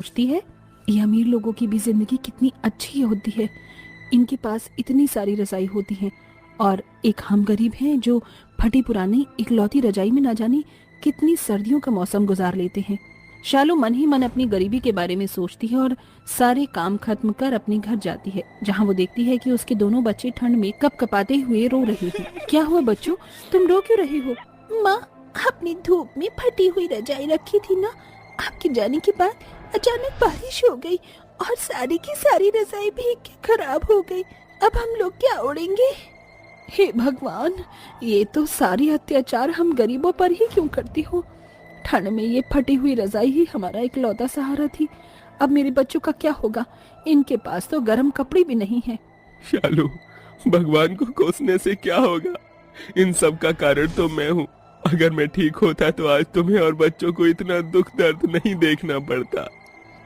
सोचती है, ये अमीर लोगों की भी जिंदगी कितनी अच्छी होती है। इनके पास इतनी सारी रजाई होती हैं और एक हम गरीब हैं जो फटी पुरानी इकलौती रजाई में ना जाने कितनी सर्दियों का मौसम गुजार लेते हैं। शालू मन ही मन अपनी गरीबी के बारे में सोचती है और सारे काम खत्म कर अपने घर जाती है, जहाँ वो देखती है कि उसके दोनों बच्चे ठंड में कपकपाते हुए रो रहे हैं। क्या हुआ बच्चों, तुम रो क्यों रहे हो? माँ, अपनी धूप में फटी हुई रजाई रखी थी ना, आपके जाने के बाद अचानक बारिश हो गई और सारी की सारी रजाई भीग के खराब हो गई। अब हम लोग क्या ओढ़ेंगे? हे भगवान, ये तो सारी अत्याचार हम गरीबों पर ही क्यों करती हो? ठंड में ये फटी हुई रजाई ही हमारा इकलौता सहारा थी। अब मेरे बच्चों का क्या होगा? इनके पास तो गर्म कपड़े भी नहीं हैं। शालू, भगवान को कोसने से क्या होगा? इन सब का कारण तो मैं हूँ। अगर मैं ठीक होता तो आज तुम्हें और बच्चों को इतना दुख दर्द नहीं देखना पड़ता।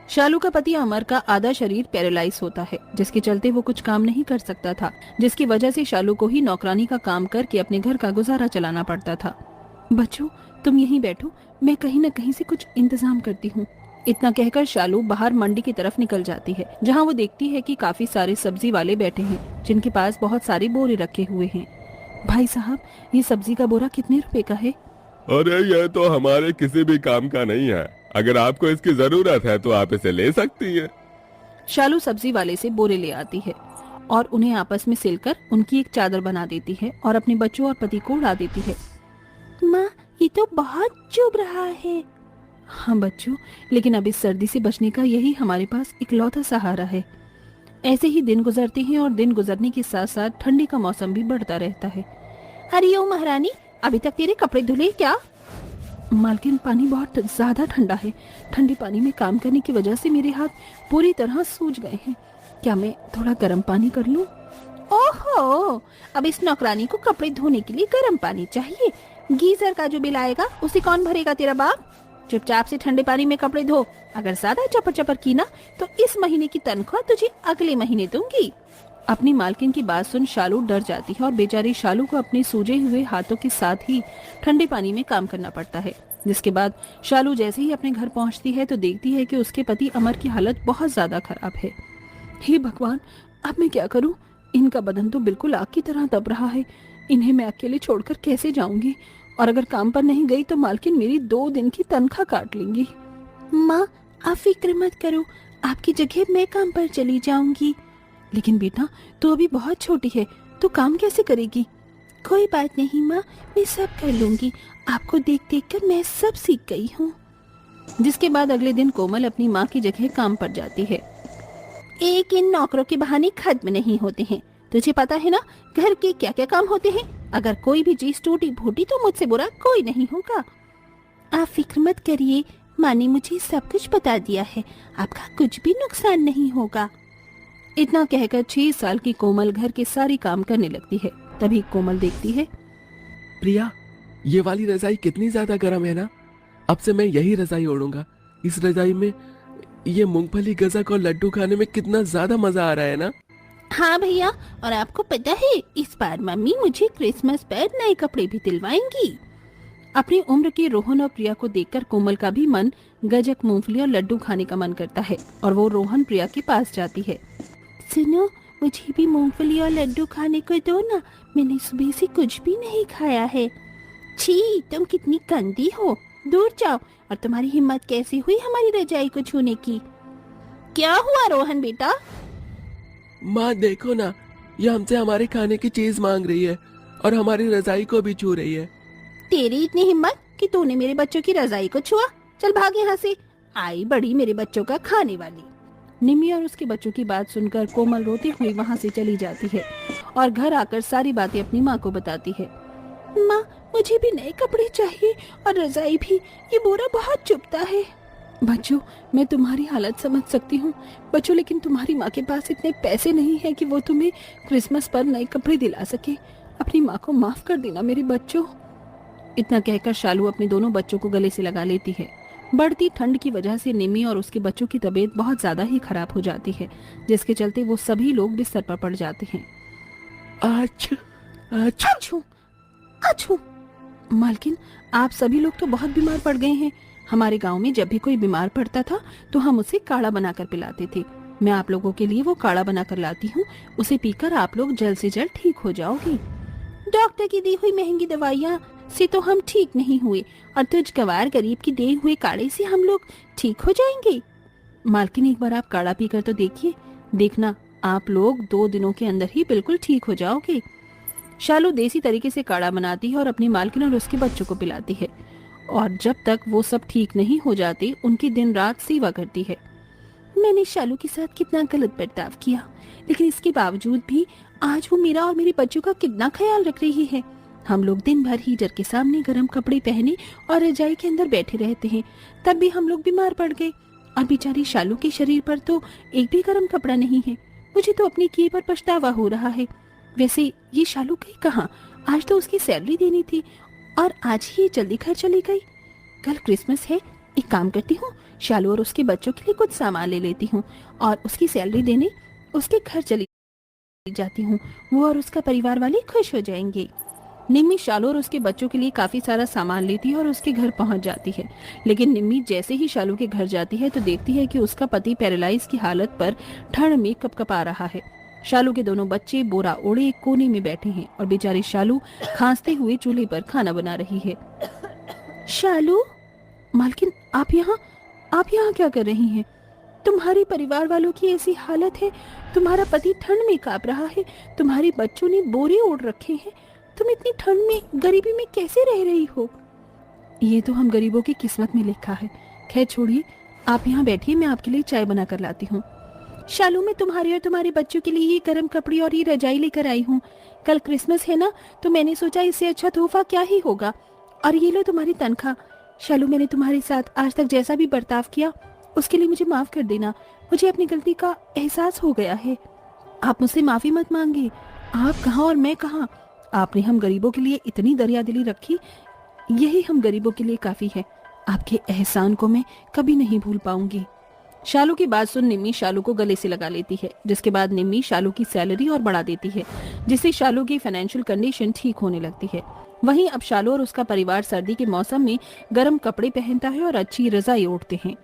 शालू का पति अमर का आधा शरीर पैरालाइज होता है, जिसके चलते वो कुछ काम नहीं कर सकता था, जिसकी वजह से शालू को ही नौकरानी का काम करके अपने घर का गुजारा चलाना पड़ता था। बच्चों, तुम यहीं बैठो, मैं कहीं न कहीं से कुछ इंतजाम करती हूँ। इतना कहकर शालू बाहर मंडी की तरफ निकल जाती है, जहाँ वो देखती है कि काफी सारे सब्जी वाले बैठे हैं, जिनके पास बहुत सारे बोरे रखे हुए हैं। भाई साहब, ये सब्जी का बोरा कितने रुपए का है? अरे ये तो हमारे किसी भी काम का नहीं है। अगर आपको इसकी जरूरत है तो आप इसे ले सकती हैं। शालू सब्जी वाले से बोरे ले आती है और उन्हें आपस में सिलकर उनकी एक चादर बना देती है और अपने बच्चों और पति को उड़ा देती है। माँ, ये तो बहुत चुभ रहा है। हाँ बच्चों, लेकिन अब इस सर्दी से बचने का यही हमारे पास इकलौता सहारा है। ऐसे ही दिन गुजरते हैं और दिन गुजरने के साथ साथ ठंडी का मौसम भी बढ़ता रहता है। अरे ओ महारानी, अभी तक तेरे कपड़े धुले क्या? मालकिन, पानी बहुत ज्यादा ठंडा है। ठंडे पानी में काम करने की वजह से मेरे हाथ पूरी तरह सूज गए हैं। क्या मैं थोड़ा गर्म पानी कर लूं? ओहो, अब इस नौकरानी को कपड़े धोने के लिए गर्म पानी चाहिए। गीजर का जो बिल आएगा उसे कौन भरेगा? तेरा बाप। चुपचाप से ठंडे पानी में कपड़े धो। अगर ज्यादा चपर चपर की ना तो इस महीने की तनख्वाह तुझे अगले महीने दूंगी। अपनी मालकिन की बात सुन शालू डर जाती है और बेचारी शालू को अपने सूजे हुए हाथों के साथ ही ठंडे पानी में काम करना पड़ता है। जिसके बाद शालू जैसे ही अपने घर पहुंचती है तो देखती है कि उसके पति अमर की हालत बहुत ज्यादा खराब है। हे भगवान, अब मैं क्या करूं? इनका बदन तो बिल्कुल आग की तरह तप रहा है। इन्हें मैं अकेले छोड़कर कैसे जाऊंगी? और अगर काम पर नहीं गई तो मालकिन मेरी 2 दिन की तनख्वाह काट लेंगी। माँ, आप फिक्र मत करो, आपकी जगह मैं काम पर चली जाऊंगी। लेकिन बेटा, तू अभी बहुत छोटी है, तू काम कैसे करेगी? कोई बात नहीं माँ, मैं सब कर लूंगी। आपको देख देख कर मैं सब सीख गई हूँ। जिसके बाद अगले दिन कोमल अपनी माँ की जगह काम पर जाती है। एक इन नौकरों के बहाने खत्म नहीं होते हैं। तुझे पता है ना घर के क्या क्या काम होते हैं? अगर कोई भी चीज टूटी फूटी तो मुझसे बुरा कोई नहीं होगा। आप फिक्र मत करिए, माँ ने मुझे सब कुछ बता दिया है, आपका कुछ भी नुकसान नहीं होगा। इतना कहकर 6 साल की कोमल घर के सारी काम करने लगती है। तभी कोमल देखती है, प्रिया, ये वाली रजाई कितनी ज्यादा गर्म है ना। अब से मैं यही रजाई ओढ़ूंगा। इस रजाई में ये मूंगफली, गजक और लड्डू खाने में कितना ज्यादा मजा आ रहा है ना। हाँ भैया, और आपको पता है इस बार मम्मी मुझे क्रिसमस पर नए कपड़े भी दिलवाएंगी। अपनी उम्र के रोहन और प्रिया को देखकर कोमल का भी मन गजक, मूंगफली और लड्डू खाने का मन करता है और वो रोहन प्रिया के पास जाती है। सुनो, मुझे भी मूंगफली और लड्डू खाने को दो ना, मैंने सुबह से कुछ भी नहीं खाया है। छी, तुम कितनी गंदी हो, दूर जाओ। और तुम्हारी हिम्मत कैसी हुई हमारी रजाई को छूने की? क्या हुआ रोहन बेटा? माँ देखो ना, ये हमसे हमारे खाने की चीज मांग रही है और हमारी रजाई को भी छू रही है। तेरी इतनी हिम्मत कि तूने मेरे बच्चों की रजाई को छुआ? चल भाग यहाँ से, आई बड़ी मेरे बच्चों का खाने वाली। निम्मी और उसके बच्चों की बात सुनकर कोमल रोती हुई वहाँ से चली जाती है और घर आकर सारी बातें अपनी माँ को बताती है। माँ, मुझे भी नए कपड़े चाहिए और रजाई भी, ये बोरा बहुत चुभता है। बच्चों, मैं तुम्हारी हालत समझ सकती हूँ बच्चों, लेकिन तुम्हारी माँ के पास इतने पैसे नहीं है कि वो तुम्हें क्रिसमस पर नए कपड़े दिला सके। अपनी माँ को माफ कर देना मेरे बच्चों। इतना कहकर शालू अपने दोनों बच्चों को गले से लगा लेती है। बढ़ती ठंड की वजह से निम्मी और उसके बच्चों की तबीयत बहुत ज्यादा ही खराब हो जाती है, जिसके चलते वो सभी लोग बिस्तर पर पड़ जाते हैं। अच्छू, अच्छू। मालकिन, आप सभी लोग तो बहुत बीमार पड़ गए हैं। हमारे गांव में जब भी कोई बीमार पड़ता था तो हम उसे काढ़ा बनाकर पिलाते थे। मैं आप लोगों के लिए वो काढ़ा बनाकर लाती हूँ, उसे पीकर आप लोग जल्द से जल्द ठीक हो जाओगे। डॉक्टर की दी हुई महंगी दवाइयाँ से तो हम ठीक नहीं हुए, और तुझ गवार गरीब की दिए हुए काढ़े से हम लोग ठीक हो जाएंगे। मालकिन, एक बार आप काढ़ा पीकर तो देखिए, देखना आप लोग 2 दिनों के अंदर ही बिल्कुल ठीक हो जाओगे। शालू देसी तरीके से काढ़ा बनाती है और अपनी मालकिन और उसके बच्चों को पिलाती है, और जब तक वो सब ठीक नहीं हो जाते उनकी दिन रात सेवा करती है। मैंने शालू के साथ कितना गलत बर्ताव किया, लेकिन इसके बावजूद भी आज वो मेरा और मेरे बच्चों का कितना ख्याल रख रही है। हम लोग दिन भर हीटर के सामने गर्म कपड़े पहने और रजाई के अंदर बैठे रहते हैं, तब भी हम लोग बीमार पड़ गए, और बेचारी शालू के शरीर पर तो एक भी गर्म कपड़ा नहीं है। मुझे तो अपने किए पर पछतावा हो रहा है। वैसे ये शालू गई कहाँ? आज तो उसकी सैलरी देनी थी और आज ही ये जल्दी घर चली गई। कल क्रिसमस है, एक काम करती हूँ, शालू और उसके बच्चों के लिए कुछ सामान ले लेती हूँ और उसकी सैलरी देने उसके घर चली जाती हूँ। वो और उसका परिवार वाले खुश हो जाएंगे। निम्मी शालू और उसके बच्चों के लिए काफी सारा सामान लेती है और उसके घर पहुंच जाती है। लेकिन निम्मी जैसे ही शालू के घर जाती है तो देखती है कि उसका पति पैरालाइज की हालत पर ठंड में कपकपा रहा है। शालू के दोनों बच्चे बोरा ओढ़े एक कोने में बैठे हैं और बेचारी शालू खांसते हुए चूल्हे पर खाना बना रही है। शालू, मालकिन, आप यहाँ क्या कर रही हैं? तुम्हारे परिवार वालों की ऐसी हालत है, तुम्हारा पति ठंड में कांप रहा है, तुम्हारे बच्चों ने बोरे ओढ़ रखे हैं, तुम इतनी ठंड में गरीबी में कैसे रह रही हो? ये तो हम गरीबों की किस्मत में लिखा है। खैर छोड़िए, आप यहाँ बैठिए, मैं आपके लिए चाय बना कर लाती हूँ। शालू, मैं तुम्हारे और तुम्हारे बच्चों के लिए ये गर्म कपड़े और ये रजाई लेकर आई हूँ। कल क्रिसमस है ना, तो मैंने सोचा इससे अच्छा तोहफा क्या ही होगा। और ये लो तुम्हारी तनख्वाह। शालू, मैंने तुम्हारे साथ आज तक जैसा भी बर्ताव किया उसके लिए मुझे माफ कर देना। मुझे अपनी गलती का एहसास हो गया है। आप मुझसे माफी मत मांगिए। आप कहाँ और मैं कहाँ। आपने हम गरीबों के लिए इतनी दरियादिली रखी, यही हम गरीबों के लिए काफी है। आपके एहसान को मैं कभी नहीं भूल पाऊंगी। शालू की बात सुन निम्मी शालू को गले से लगा लेती है, जिसके बाद निम्मी शालू की सैलरी और बढ़ा देती है, जिससे शालू की फाइनेंशियल कंडीशन ठीक होने लगती है। वहीं अब शालू और उसका परिवार सर्दी के मौसम में गर्म कपड़े पहनता है और अच्छी रजाई ओढ़ते हैं।